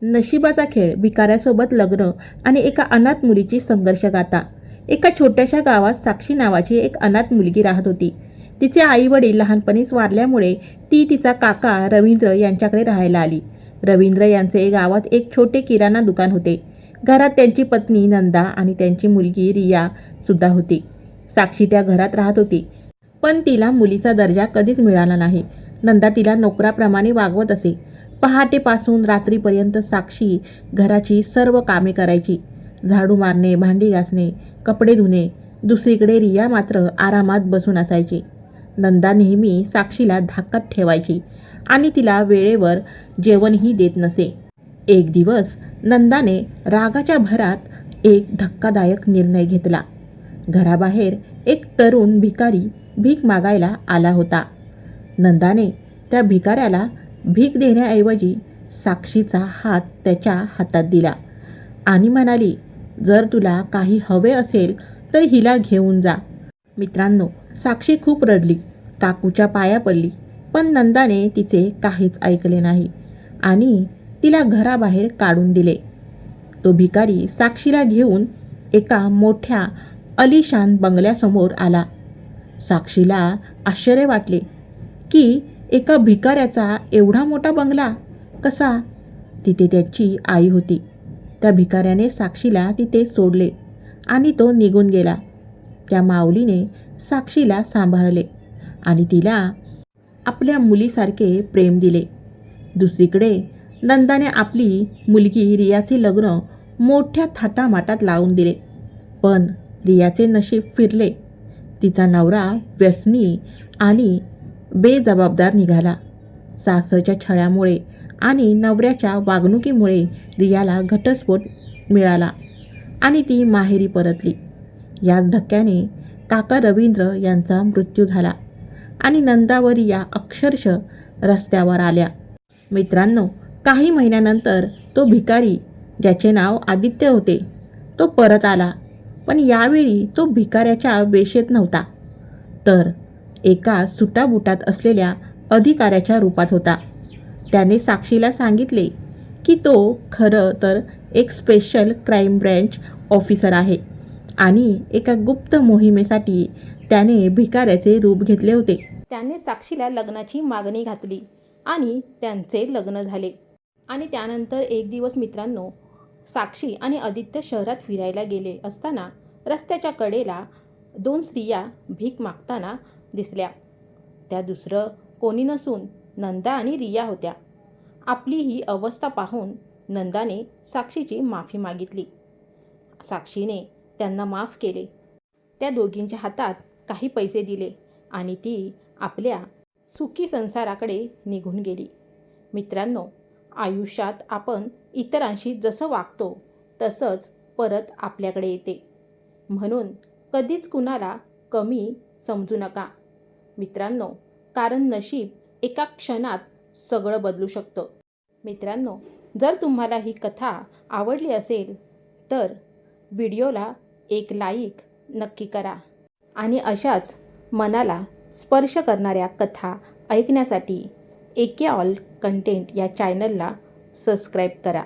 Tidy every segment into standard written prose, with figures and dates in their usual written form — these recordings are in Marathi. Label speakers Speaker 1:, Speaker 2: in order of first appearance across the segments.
Speaker 1: नशिबाचा खेळ, भिकाऱ्यासोबत लग्न आणि एका अनाथ मुलीची संघर्ष गाथा. एका छोट्याशा गावात साक्षी नावाची एक अनाथ मुलगी राहत होती. तिचे आई वडील लहानपणीच वारल्यामुळे ती तिचा काका रवींद्र यांच्याकडे राहायला आली. रवींद्र यांचे गावात एक छोटे किराणा दुकान होते. घरात त्यांची पत्नी नंदा आणि त्यांची मुलगी रिया सुद्धा होती. साक्षी त्या घरात राहत होती, पण तिला मुलीचा दर्जा कधीच मिळाला नाही. नंदा तिला नोकराप्रमाणे वागवत असे. पहाटेपासून रात्रीपर्यंत साक्षी घराची सर्व कामे करायची. झाडू मारणे, भांडी घासणे, कपडे धुणे. दुसरीकडे रिया मात्र आरामात बसून असायची. नंदा नेहमी साक्षीला धाकात ठेवायची आणि तिला वेळेवर जेवणही देत नसे. एक दिवस नंदाने रागाच्या भरात एक धक्कादायक निर्णय घेतला. घराबाहेर एक तरुण भिकारी भीक मागायला आला होता. नंदाने त्या भिकाऱ्याला भीक देण्याऐवजी साक्षीचा हात त्याच्या हातात दिला आणि म्हणाली, जर तुला काही हवे असेल तर हिला घेऊन जा. मित्रांनो, साक्षी खूप रडली, काकूच्या पाया पडली, पण नंदाने तिचे काहीच ऐकले नाही आणि तिला घराबाहेर काढून दिले. तो भिकारी साक्षीला घेऊन एका मोठ्या अलिशान बंगल्यासमोर आला. साक्षीला आश्चर्य वाटले की एका भिकाऱ्याचा एवढा मोठा बंगला कसा? तिथे त्याची आई होती. त्या भिकाऱ्याने साक्षीला तिथे सोडले आणि तो निघून गेला. त्या माऊलीने साक्षीला सांभाळले आणि तिला आपल्या मुलीसारखे प्रेम दिले. दुसरीकडे नंदाने आपली मुलगी रियाचे लग्न मोठ्या थाटामाटात लावून दिले. पण रियाचे नशीब फिरले. तिचा नवरा व्यसनी आणि बेजबाबदार निघाला. सासरच्या छळामुळे आणि नवऱ्याच्या वागणुकीमुळे रियाला घटस्फोट मिळाला आणि ती माहेरी परतली. याच धक्क्याने काका रवींद्र यांचा मृत्यू झाला आणि नंदा व रिया अक्षरशः रस्त्यावर आल्या. मित्रांनो, काही महिन्यानंतर तो भिकारी, ज्याचे नाव आदित्य होते, तो परत आला. पण यावेळी तो भिकाऱ्याच्या वेशेत नव्हता, तर एका सुटाबुटात असलेल्या अधिकाऱ्याच्या रूपात होता. त्याने साक्षीला सांगितले की तो खरं तर एक स्पेशल क्राईम ब्रँच ऑफिसर आहे आणि एका गुप्त मोहिमेसाठी त्याने भिकाऱ्याचे रूप घेतले होते. त्याने साक्षीला लग्नाची मागणी घातली आणि त्यांचे लग्न झाले. आणि त्यानंतर एक दिवस मित्रांनो, साक्षी आणि आदित्य शहरात फिरायला गेले असताना रस्त्याच्या कडेला 2 स्त्रिया भीक मागताना दिसल्या. त्या दुसरं कोणी नसून नंदा आणि रिया होत्या. आपली ही अवस्था पाहून नंदाने साक्षीची माफी मागितली. साक्षीने त्यांना माफ केले. त्या दोघींच्या हातात काही पैसे दिले आणि ती आपल्या सुखी संसाराकडे निघून गेली. मित्रांनो, आयुष्यात आपण इतरांशी जसं वागतो तसंच परत आपल्याकडे येते. म्हणून कधीच कुणाला कमी समजू नका मित्रांनो, कारण नशीब एका क्षणात सगळं बदलू शकतं. मित्रांनो, जर तुम्हाला ही कथा आवडली असेल तर व्हिडिओला एक लाईक नक्की करा आणि अशाच मनाला स्पर्श करणाऱ्या कथा ऐकण्यासाठी एके ऑल कंटेंट या चॅनलला सबस्क्राईब करा.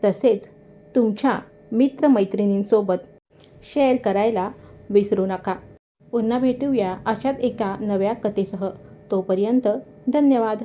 Speaker 1: तसेच तुमच्या मित्रमैत्रिणींसोबत शेअर करायला विसरू नका. पुन्हा भेटूया अशाच एका नव्या कथेसह. तोपर्यंत धन्यवाद.